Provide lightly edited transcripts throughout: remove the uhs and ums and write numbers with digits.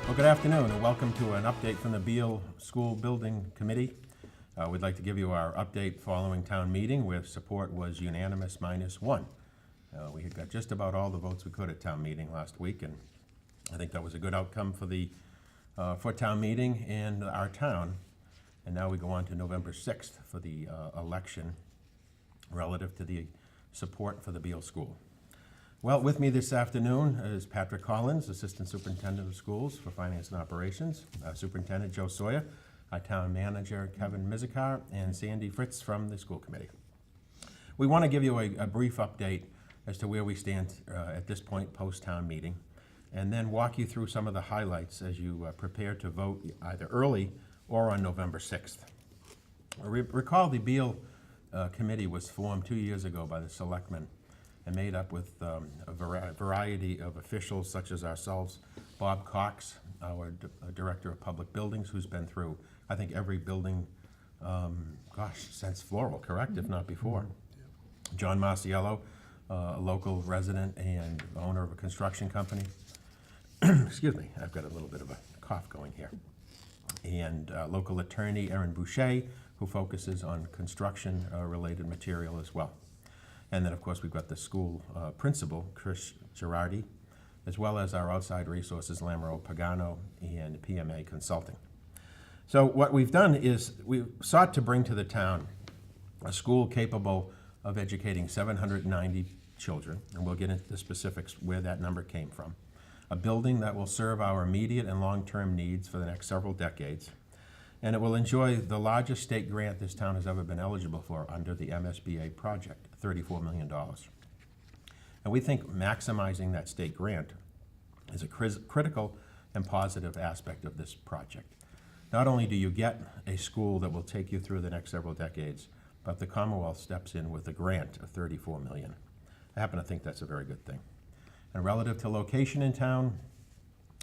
Well, good afternoon and welcome to an update from the Beal School Building Committee. We'd like to give you our update following town meeting where support was unanimous -1. We had got just about all the votes we could at town meeting last week, and I think that was a good outcome for town meeting and our town. And now we go on to November 6th for the election relative to the support for the Beal School. Well, with me this afternoon is Patrick Collins, Assistant Superintendent of Schools for Finance and Operations, Superintendent Joe Sawyer, our Town Manager Kevin Mizikar, and Sandy Fritz from the School Committee. We want to give you a brief update as to where we stand at this point post-town meeting, and then walk you through some of the highlights as you prepare to vote either early or on November 6th. Recall the Beal Committee was formed 2 years ago by the selectmen and made up with a variety of officials such as ourselves, Bob Cox, our Director of Public Buildings, who's been through, I think, every building, since Floral, correct, if not before. John Marciello, a local resident and owner of a construction company. Excuse me, I've got a little bit of a cough going here. And local attorney Erin Boucher, who focuses on construction-related material as well. And then, of course, we've got the school principal, Chris Girardi, as well as our outside resources, Lamro Pagano and PMA Consulting. So what we've done is we've sought to bring to the town a school capable of educating 790 children, and we'll get into the specifics where that number came from. A building that will serve our immediate and long-term needs for the next several decades, and it will enjoy the largest state grant this town has ever been eligible for under the MSBA project, $34 million. And we think maximizing that state grant is a critical and positive aspect of this project. Not only do you get a school that will take you through the next several decades, but the Commonwealth steps in with a grant of $34 million. I happen to think that's a very good thing. And relative to location in town,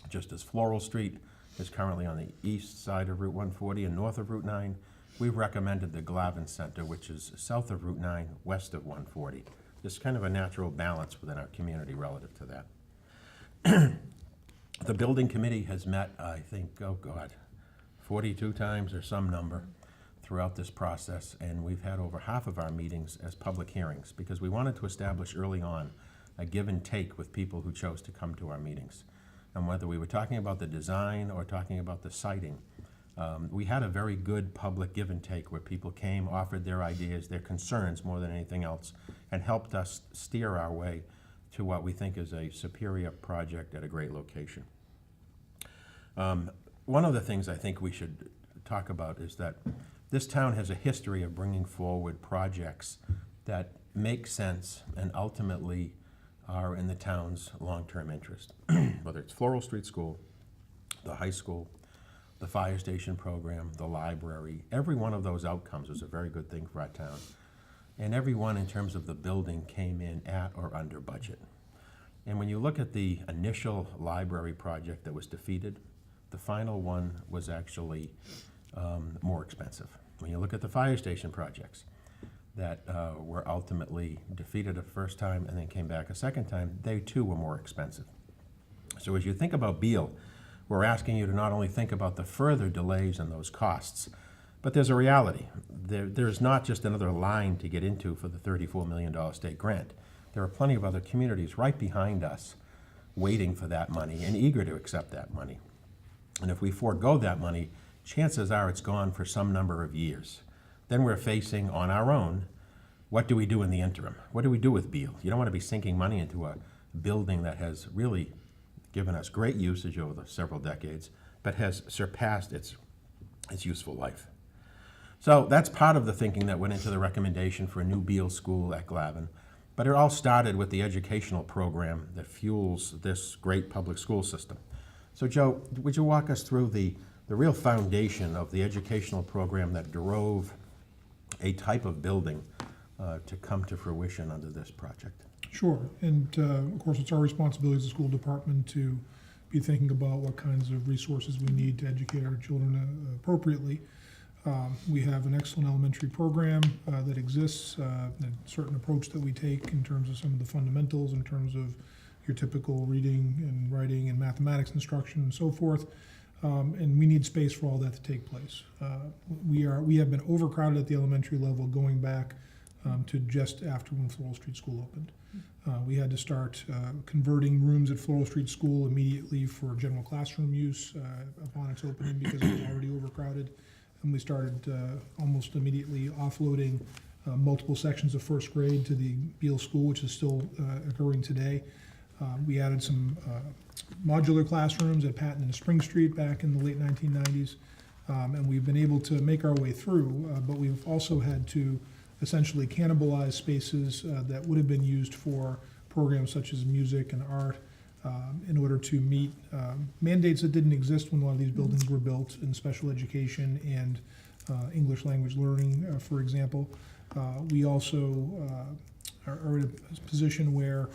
just as Floral Street is currently on the east side of Route 140 and north of Route 9, we've recommended the Glavin Center, which is south of Route 9, west of 140. There's kind of a natural balance within our community relative to that. The building committee has met, I think, 42 times or some number throughout this process, and we've had over half of our meetings as public hearings because we wanted to establish early on a give and take with people who chose to come to our meetings. And whether we were talking about the design or talking about the siting, we had a very good public give and take where people came, offered their ideas, their concerns more than anything else, and helped us steer our way to what we think is a superior project at a great location. One of the things I think we should talk about is that this town has a history of bringing forward projects that make sense and ultimately are in the town's long-term interest. Whether it's Floral Street School, the high school, the fire station program, the library, every one of those outcomes was a very good thing for our town. And every one in terms of the building came in at or under budget. And when you look at the initial library project that was defeated, the final one was actually more expensive. When you look at the fire station projects that were ultimately defeated a first time and then came back a second time, they too were more expensive. So as you think about Beal, we're asking you to not only think about the further delays in those costs, but there's a reality. There's not just another line to get into for the $34 million state grant. There are plenty of other communities right behind us waiting for that money and eager to accept that money. And if we forego that money, chances are it's gone for some number of years. Then we're facing on our own, what do we do in the interim? What do we do with Beal? You don't want to be sinking money into a building that has really given us great usage over the several decades, but has surpassed its useful life. So that's part of the thinking that went into the recommendation for a new Beal school at Glavin. But it all started with the educational program that fuels this great public school system. So Joe, would you walk us through the real foundation of the educational program that drove a type of building to come to fruition under this project? Sure, and of course it's our responsibility as a school department to be thinking about what kinds of resources we need to educate our children appropriately. We have an excellent elementary program that exists, a certain approach that we take in terms of some of the fundamentals, in terms of your typical reading and writing and mathematics instruction and so forth. And we need space for all that to take place. We have been overcrowded at the elementary level going back to just after when Floral Street School opened. We had to start converting rooms at Floral Street School immediately for general classroom use upon its opening because it was already overcrowded. And we started almost immediately offloading multiple sections of first grade to the Beal School, which is still occurring today. We added some modular classrooms at Patton and Spring Street back in the late 1990s. And we've been able to make our way through, but we've also had to essentially cannibalize spaces that would have been used for programs such as music and art in order to meet mandates that didn't exist when a lot of these buildings were built in special education and English language learning, for example. We also are in a position where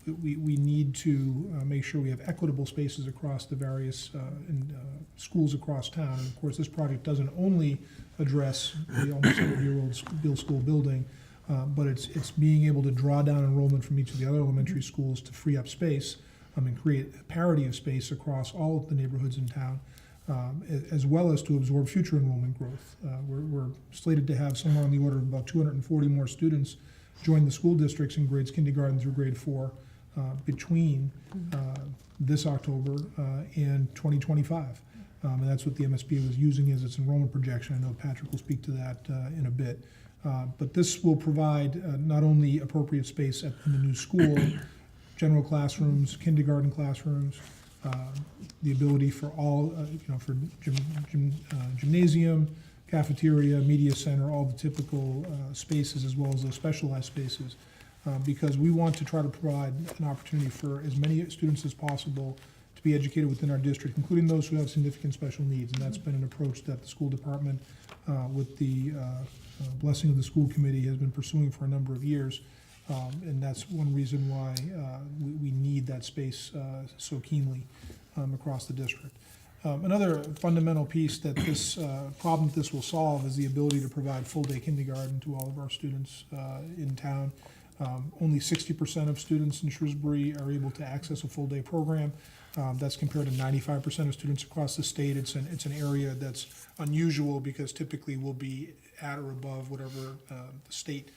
we need to make sure we have equitable spaces across the various schools across town. And of course, this project doesn't only address the almost 100-year-old Beal School building, but it's being able to draw down enrollment from each of the other elementary schools to free up space and create a parity of space across all of the neighborhoods in town, as well as to absorb future enrollment growth. We're slated to have somewhere on the order of about 240 more students join the school districts in grades kindergarten through grade 4 between this October and 2025. And that's what the MSBA was using as its enrollment projection. I know Patrick will speak to that in a bit. But this will provide not only appropriate space in the new school, general classrooms, kindergarten classrooms, the ability for all, for gymnasium, cafeteria, media center, all the typical spaces as well as those specialized spaces, because we want to try to provide an opportunity for as many students as possible to be educated within our district, including those who have significant special needs. And that's been an approach that the school department, with the blessing of the school committee, has been pursuing for a number of years. And that's one reason why we need that space so keenly across the district. Another fundamental piece that this problem that this will solve is the ability to provide full-day kindergarten to all of our students in town. Only 60% of students in Shrewsbury are able to access a full-day program. That's compared to 95% of students across the state. It's an area that's unusual because typically we'll be at or above whatever the state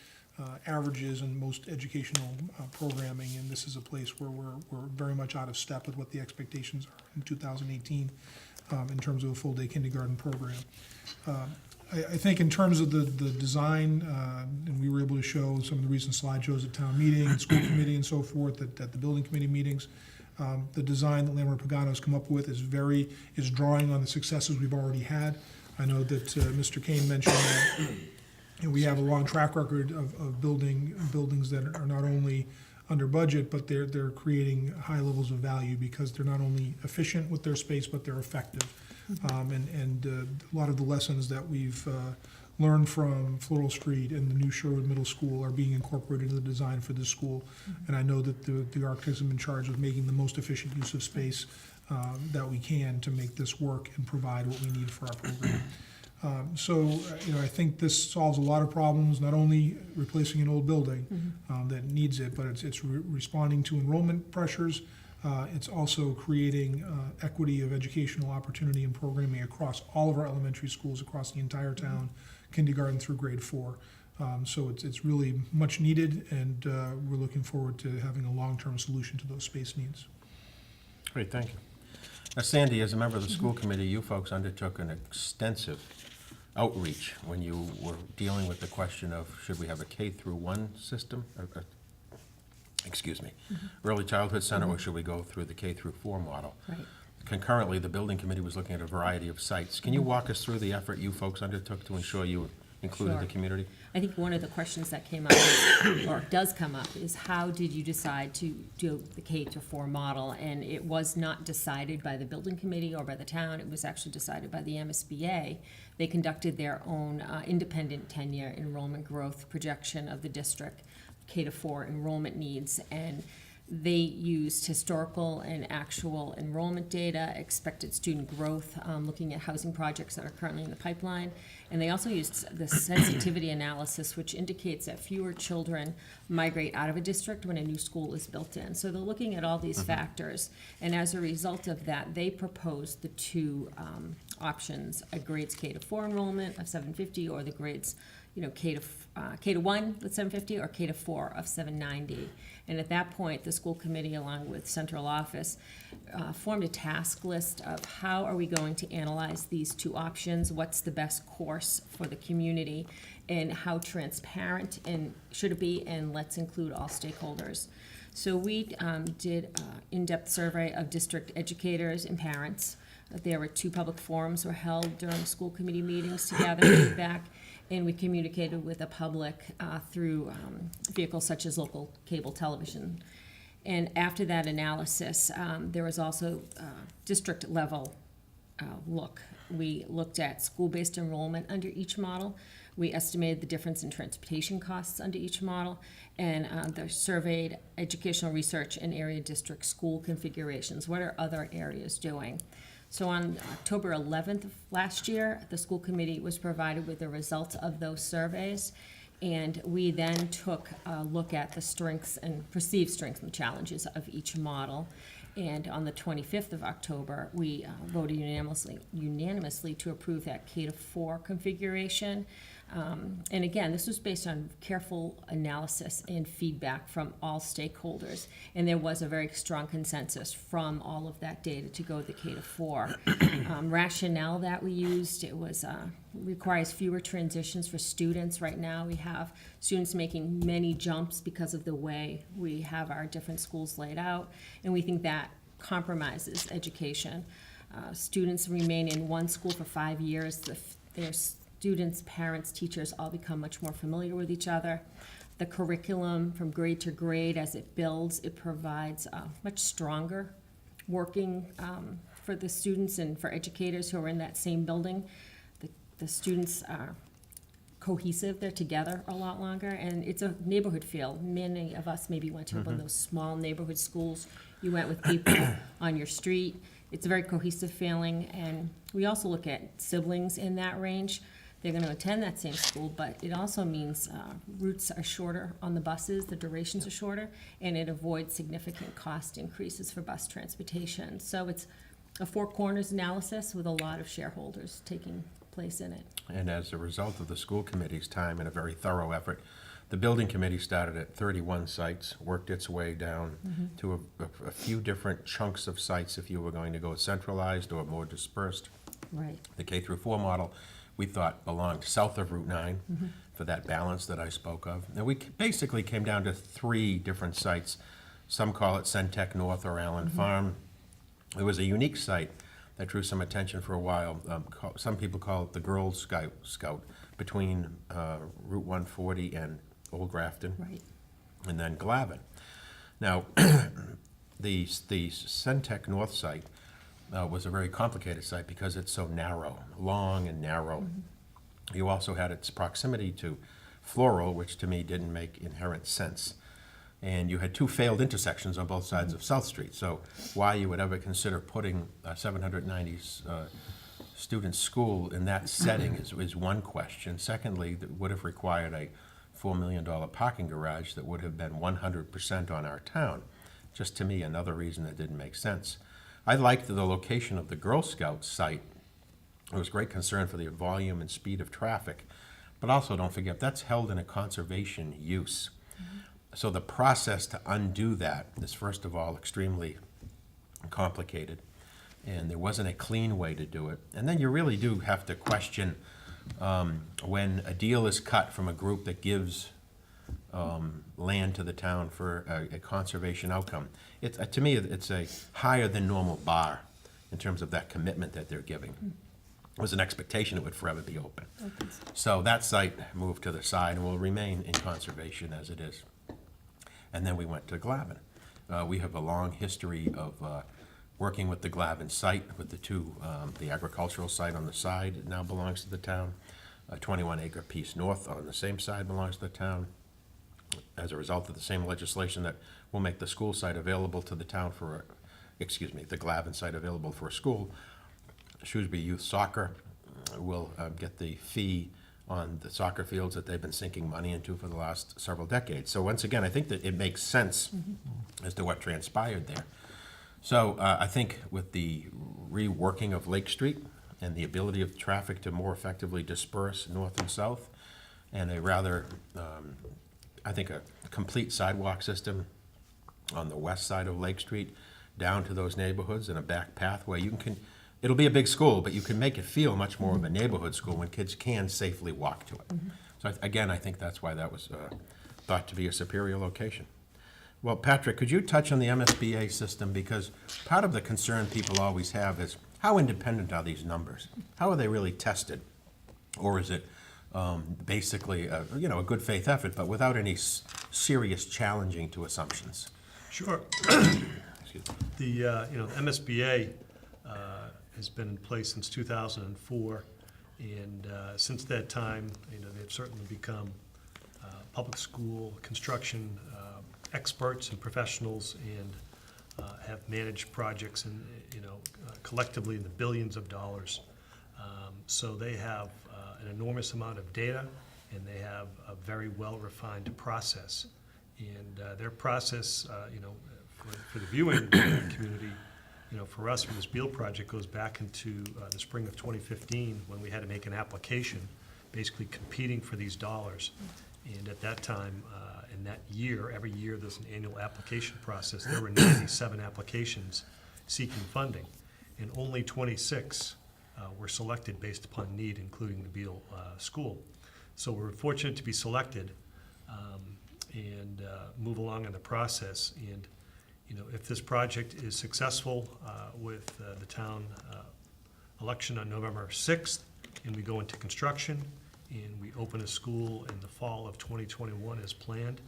averages in most educational programming, and this is a place where we're very much out of step with what the expectations are in 2018 in terms of a full-day kindergarten program. I think in terms of the design, and we were able to show some of the recent slideshows at town meeting and school committee and so forth at the building committee meetings. The design that Landwehr Pagano has come up with is drawing on the successes we've already had. I know that Mr. Kane mentioned that we have a long track record of buildings that are not only under budget, but they're creating high levels of value because they're not only efficient with their space, but they're effective. And a lot of the lessons that we've learned from Floral Street and the new Sherwood Middle School are being incorporated into the design for this school. And I know that the architects have been charged with making the most efficient use of space that we can to make this work and provide what we need for our program. I think this solves a lot of problems, not only replacing an old building that needs it, but it's responding to enrollment pressures. It's also creating equity of educational opportunity and programming across all of our elementary schools across the entire town, kindergarten through grade 4. So it's really much needed, and we're looking forward to having a long-term solution to those space needs. Great, thank you. Now, Sandy, as a member of the school committee, you folks undertook an extensive outreach when you were dealing with the question of should we have a K-1 system, early childhood center, or should we go through the K-4 model? Right. Concurrently, the building committee was looking at a variety of sites. Can you walk us through the effort you folks undertook to ensure you included Sure. the community? I think one of the questions that came up, or does come up, is how did you decide to do the K-4 model? And it was not decided by the building committee or by the town. It was actually decided by the MSBA. They conducted their own independent 10-year enrollment growth projection of the district, K-4 enrollment needs, and They used historical and actual enrollment data, expected student growth, looking at housing projects that are currently in the pipeline. And they also used the sensitivity analysis, which indicates that fewer children migrate out of a district when a new school is built in. So they're looking at all these factors. And as a result of that, they proposed the two options, a grades K to 4 enrollment of 750, or the grades, K to 1 with 750, or K to 4 of 790. And at that point, the school committee, along with central office, formed a task list of how are we going to analyze these two options, what's the best course for the community, and how transparent and should it be, and let's include all stakeholders. So we did an in-depth survey of district educators and parents. There were 2 public forums were held during school committee meetings to gather feedback, and we communicated with the public through vehicles such as local cable television. And after that analysis, there was also district level look. We looked at school-based enrollment under each model. We estimated the difference in transportation costs under each model, and they surveyed educational research and area district school configurations. What are other areas doing? So on October 11th of last year, the school committee was provided with the results of those surveys, and we then took a look at the strengths and perceived strengths and challenges of each model. And on the 25th of October, we voted unanimously to approve that K to 4 configuration. And again, this was based on careful analysis and feedback from all stakeholders. And there was a very strong consensus from all of that data to go with the K to 4. Rationale that we used, it was requires fewer transitions for students. Right now, we have students making many jumps because of the way we have our different schools laid out, and we think that compromises education. Students remain in one school for 5 years. Their students, parents, teachers all become much more familiar with each other. The curriculum from grade to grade, as it builds, it provides much stronger working for the students and for educators who are in that same building. The students are cohesive, they're together a lot longer, and it's a neighborhood feel. Many of us maybe went to one of those small neighborhood schools. You went with people on your street. It's a very cohesive feeling, and we also look at siblings in that range. They're going to attend that same school, but it also means routes are shorter on the buses, the durations are shorter, and it avoids significant cost increases for bus transportation. So it's a 4 corners analysis with a lot of shareholders taking place in it. And as a result of the school committee's time and a very thorough effort, the building committee started at 31 sites, worked its way down to a few different chunks of sites if you were going to go centralized or more dispersed. Right. The K through 4 model, we thought belonged south of Route 9 for that balance that I spoke of. And we basically came down to 3 different sites. Some call it Centec North or Allen Farm. It was a unique site that drew some attention for a while. Some people call it the Girl Scout between Route 140 and Old Grafton, Right. and then Glavin. Now, the Centec North site was a very complicated site because it's so narrow, long and narrow. You also had its proximity to Floral, which to me didn't make inherent sense. And you had 2 failed intersections on both sides of South Street. So why you would ever consider putting a 790 student school in that setting is one question. Secondly, that would have required a $4 million parking garage that would have been 100% on our town. Just to me, another reason that didn't make sense. I liked the location of the Girl Scouts site. There was great concern for the volume and speed of traffic. But also, don't forget, that's held in a conservation use. So the process to undo that is, first of all, extremely complicated. And there wasn't a clean way to do it. And then you really do have to question when a deal is cut from a group that gives land to the town for a conservation outcome. To me, it's a higher than normal bar in terms of that commitment that they're giving. It was an expectation it would forever be open. So that site moved to the side and will remain in conservation as it is. And then we went to Glavin. We have a long history of working with the Glavin site, with the agricultural site on the side, it now belongs to the town. A 21-acre piece north on the same side belongs to the town. as a result of the same legislation that will make the school site available to the town for, the Glavin site available for a school, Shrewsbury Youth Soccer will get the fee on the soccer fields that they've been sinking money into for the last several decades. So once again, I think that it makes sense as to what transpired there. So I think with the reworking of Lake Street and the ability of traffic to more effectively disperse north and south, and a rather, I think a complete sidewalk system on the west side of Lake Street down to those neighborhoods and a back pathway, it'll be a big school, but you can make it feel much more of a neighborhood school when kids can safely walk to it. So again, I think that's why that was thought to be a superior location. Well, Patrick, could you touch on the MSBA system? Because part of the concern people always have is, how independent are these numbers? How are they really tested? Or is it basically a good faith effort, but without any serious challenging to assumptions? Sure. Excuse me. The MSBA has been in place since 2004, and since that time, they've certainly become public school construction experts and professionals, and have managed projects and collectively in the billions of dollars. So they have an enormous amount of data, and they have a very well-refined process. And their process, for the viewing community, for us, for this Beal project, goes back into the spring of 2015, when we had to make an application, basically competing for these dollars. And at that time, in that year, every year there's an annual application process. There were 97 applications seeking funding, and only 26 were selected based upon need, including the Beal School. So we're fortunate to be selected and move along in the process. And if this project is successful with the town election on November 6th, and we go into construction, and we open a school in the fall of 2021 as planned,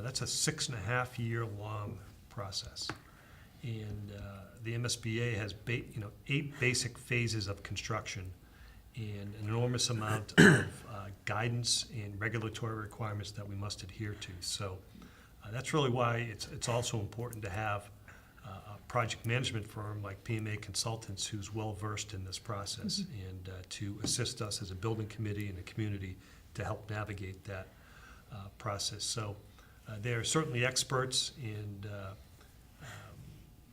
that's a 6.5-year long process. And the MSBA has 8 basic phases of construction and an enormous amount of guidance and regulatory requirements that we must adhere to. So that's really why it's also important to have a project management firm like PMA Consultants, who's well-versed in this process, and to assist us as a building committee and a community to help navigate that process. So they're certainly experts in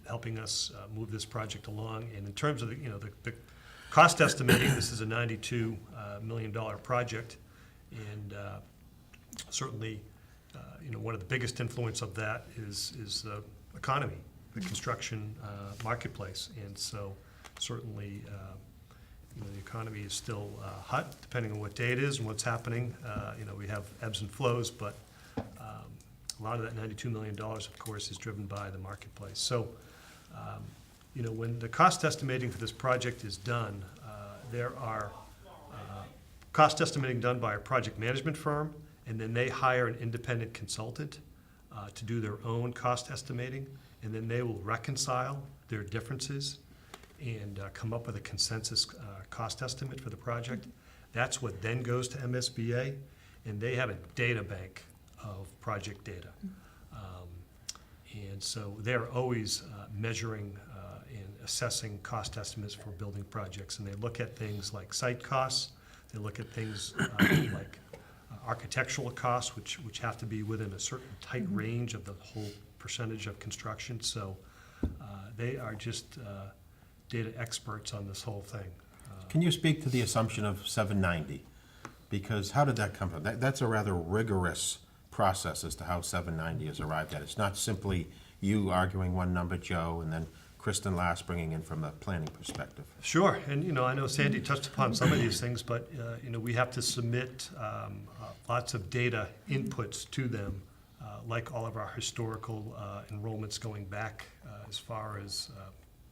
helping us move this project along. And in terms of the cost estimating, this is a $92 million project, and certainly one of the biggest influence of that is the economy, the construction marketplace. And so certainly the economy is still hot, depending on what day it is and what's happening. We have ebbs and flows, but a lot of that $92 million, of course, is driven by the marketplace. So when the cost estimating for this project is done, there are cost estimating done by a project management firm, and then they hire an independent consultant to do their own cost estimating, and then they will reconcile their differences and come up with a consensus cost estimate for the project. That's what then goes to MSBA, and they have a data bank of project data. And so they're always measuring and assessing cost estimates for building projects, and they look at things like site costs, they look at things like architectural costs, which have to be within a certain tight range of the whole percentage of construction. So they are just data experts on this whole thing. Can you speak to the assumption of 790? Because how did that come from? That's a rather rigorous process as to how 790 is arrived at. It's not simply you arguing one number, Joe, and then Kristen last bringing in from a planning perspective. Sure, and I know Sandy touched upon some of these things, but we have to submit lots of data inputs to them, like all of our historical enrollments going back as far as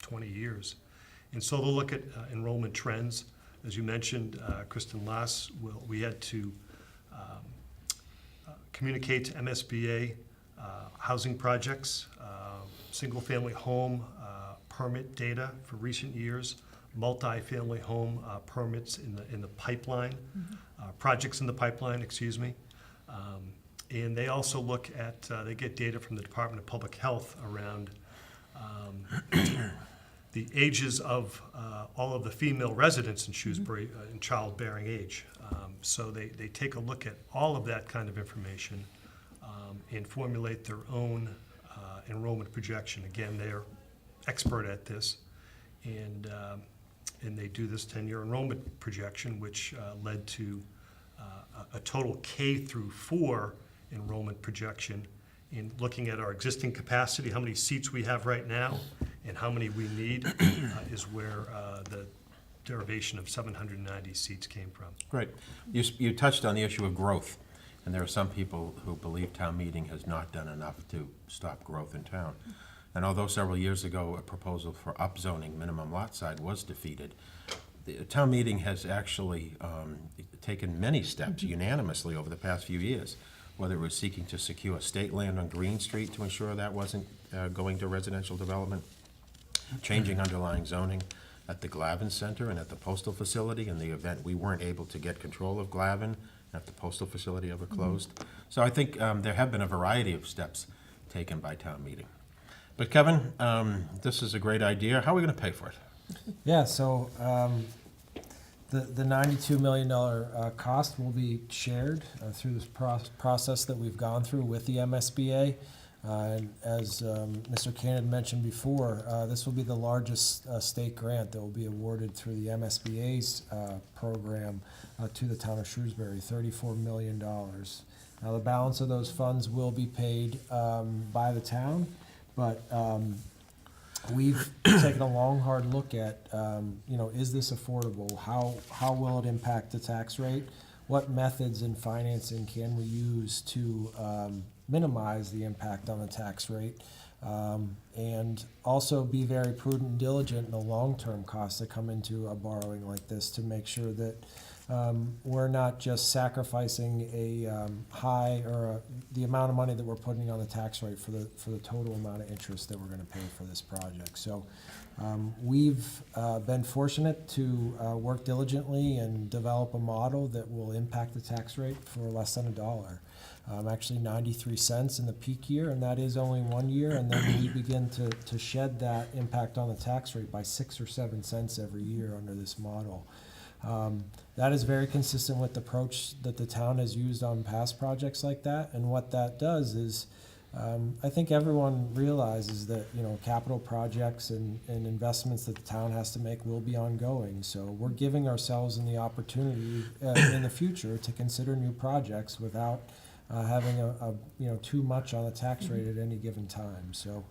20 years. And so they'll look at enrollment trends. As you mentioned, Kristen Lass, we had to communicate to MSBA housing projects, single-family home permit data for recent years, multi-family home permits in the pipeline, projects in the pipeline, excuse me. And they also look at, they get data from the Department of Public Health around the ages of all of the female residents in Shrewsbury in childbearing age. So they take a look at all of that kind of information and formulate their own enrollment projection. Again, they're expert at this, and they do this 10-year enrollment projection, which led to a total K through 4 enrollment projection in looking at our existing capacity, how many seats we have right now, and how many we need is where the derivation of 790 seats came from. Great. You touched on the issue of growth, and there are some people who believe town meeting has not done enough to stop growth in town. And although several years ago a proposal for upzoning minimum lot size was defeated, the town meeting has actually taken many steps unanimously over the past few years, whether it was seeking to secure state land on Green Street to ensure that wasn't going to residential development, changing underlying zoning at the Glavin Center and at the postal facility in the event we weren't able to get control of Glavin if the postal facility ever closed. So I think there have been a variety of steps taken by town meeting. But Kevin, this is a great idea. How are we going to pay for it? Yeah, so the $92 million cost will be shared through this process that we've gone through with the MSBA. And as Mr. Cannon mentioned before, this will be the largest state grant that will be awarded through the MSBA's program to the town of Shrewsbury, $34 million. Now, the balance of those funds will be paid by the town, but we've taken a long, hard look at, is this affordable? How will it impact the tax rate? What methods in financing can we use to minimize the impact on the tax rate? And also be very prudent and diligent in the long-term costs that come into a borrowing like this to make sure that we're not just sacrificing a the amount of money that we're putting on the tax rate for the total amount of interest that we're going to pay for this project. So we've been fortunate to work diligently and develop a model that will impact the tax rate for less than $1. Actually 93 cents in the peak year, and that is only 1 year, and then we begin to shed that impact on the tax rate by 6 or 7 cents every year under this model. That is very consistent with the approach that the town has used on past projects like that, and what that does is I think everyone realizes that capital projects and investments that the town has to make will be ongoing. So we're giving ourselves the opportunity in the future to consider new projects without having too much on the tax rate at any given time. So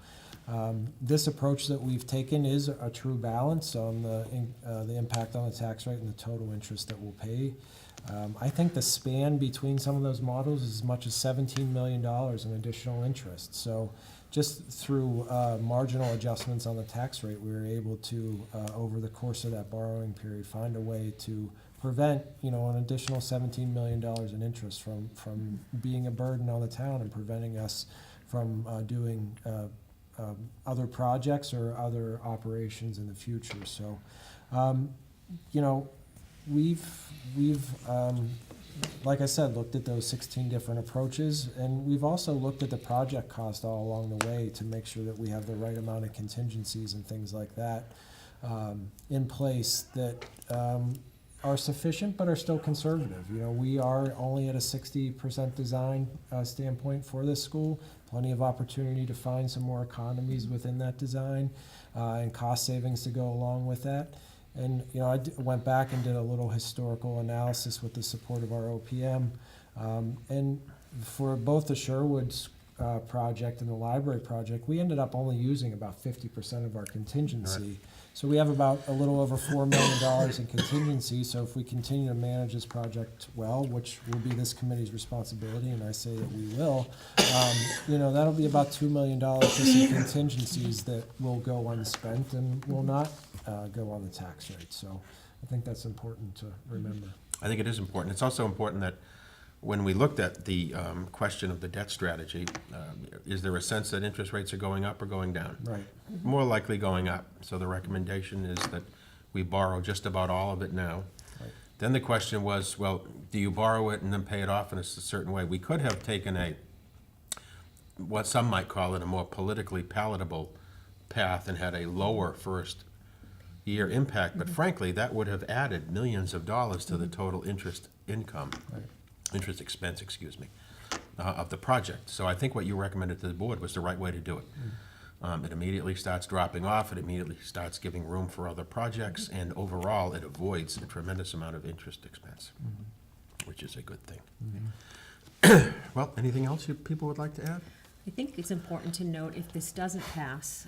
this approach that we've taken is a true balance on the impact on the tax rate and the total interest that we'll pay. I think the span between some of those models is as much as $17 million in additional interest. So just through marginal adjustments on the tax rate, we were able to, over the course of that borrowing period, find a way to prevent, an additional $17 million in interest from being a burden on the town and preventing us from doing other projects or other operations in the future. So, we've like I said, looked at those 16 different approaches, and we've also looked at the project cost all along the way to make sure that we have the right amount of contingencies and things like that in place that are sufficient but are still conservative. We are only at a 60% design standpoint for this school. Plenty of opportunity to find some more economies within that design and cost savings to go along with that. And I went back and did a little historical analysis with the support of our OPM. And for both the Sherwood project and the library project, we ended up only using about 50% of our contingency. Right. So we have about a little over $4 million in contingency. So if we continue to manage this project well, which will be this committee's responsibility, and I say that we will, that'll be about $2 million just in contingencies that will go unspent and will not go on the tax rate. So I think that's important to remember. I think it is important. It's also important that when we looked at the question of the debt strategy, is there a sense that interest rates are going up or going down? Right. More likely going up. So the recommendation is that we borrow just about all of it now. Right. Then the question was, well, do you borrow it and then pay it off in a certain way? We could have taken what some might call it, a more politically palatable path and had a lower first year impact, but frankly, that would have added millions of dollars to the total interest expense, of the project. So I think what you recommended to the board was the right way to do it. It immediately starts dropping off, it immediately starts giving room for other projects, and overall, it avoids a tremendous amount of interest expense, which is a good thing. Well, anything else people would like to add? I think it's important to note, if this doesn't pass,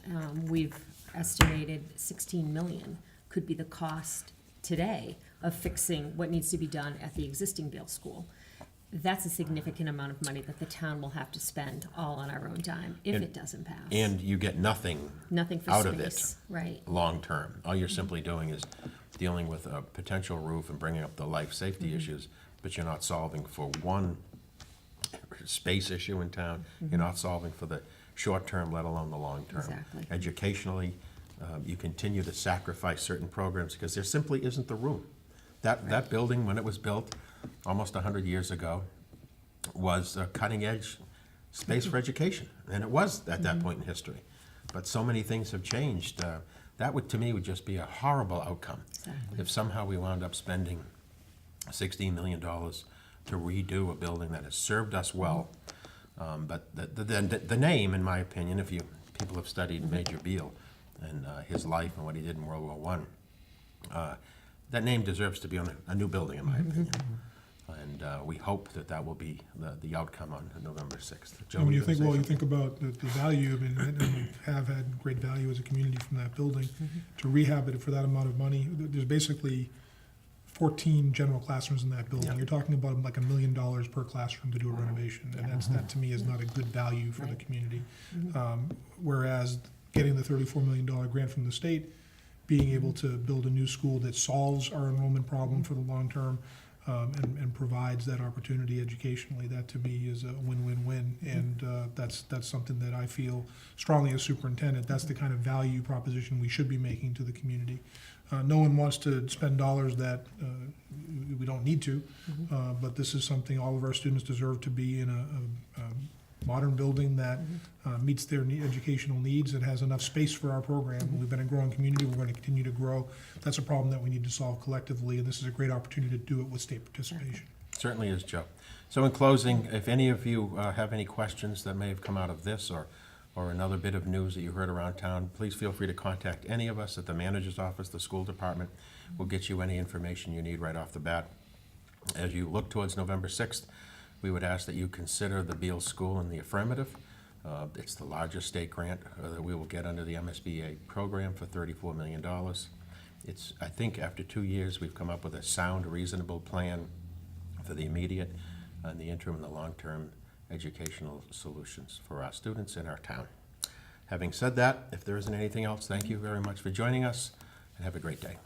we've estimated 16 million could be the cost today of fixing what needs to be done at the existing Beal School. That's a significant amount of money that the town will have to spend all on our own dime if it doesn't pass. And you get nothing Nothing for out space, of it right? long-term. All you're simply doing is dealing with a potential roof and bringing up the life safety issues, but you're not solving for one space issue in town. You're not solving for the short-term, let alone the long-term. Exactly. Educationally, you continue to sacrifice certain programs because there simply isn't the room. That building, when it was built almost 100 years ago, was a cutting-edge space for education, and it was at that point in history. But so many things have changed. That would, to me, would just be a horrible outcome Exactly. if somehow we wound up spending $16 million to redo a building that has served us well. But the name, in my opinion, if people have studied Major Beal and his life and what he did in World War I, that name deserves to be on a new building, in my opinion. And we hope that will be the outcome on November 6th. Joe, And when you were gonna think, say well, you something? think about the value, I mean, and we have had great value as a community from that building. To rehab it for that amount of money, there's basically 14 general classrooms in that building. Yeah. You're talking about like $1 million per classroom to do a renovation, and that to me is not a good value for the Right. community. Whereas getting the $34 million grant from the state, being able to build a new school that solves our enrollment problem for the long term, and provides that opportunity educationally, that to me is a win-win-win. And that's something that I feel strongly as superintendent, that's the kind of value proposition we should be making to the community. No one wants to spend dollars that we don't need to, but this is something all of our students deserve, to be in a modern building that meets their educational needs and has enough space for our program. We've been a growing community, we're going to continue to grow. That's a problem that we need to solve collectively, and this is a great opportunity to do it with state participation. Certainly is, Joe. So in closing, if any of you have any questions that may have come out of this or another bit of news that you heard around town, please feel free to contact any of us at the manager's office, the school department. We'll get you any information you need right off the bat. As you look towards November 6th, we would ask that you consider the Beal School in the affirmative. It's the largest state grant that we will get under the MSBA program for $34 million. I think after 2 years, we've come up with a sound, reasonable plan for the immediate and the interim and the long-term educational solutions for our students in our town. Having said that, if there isn't anything else, thank you very much for joining us, and have a great day.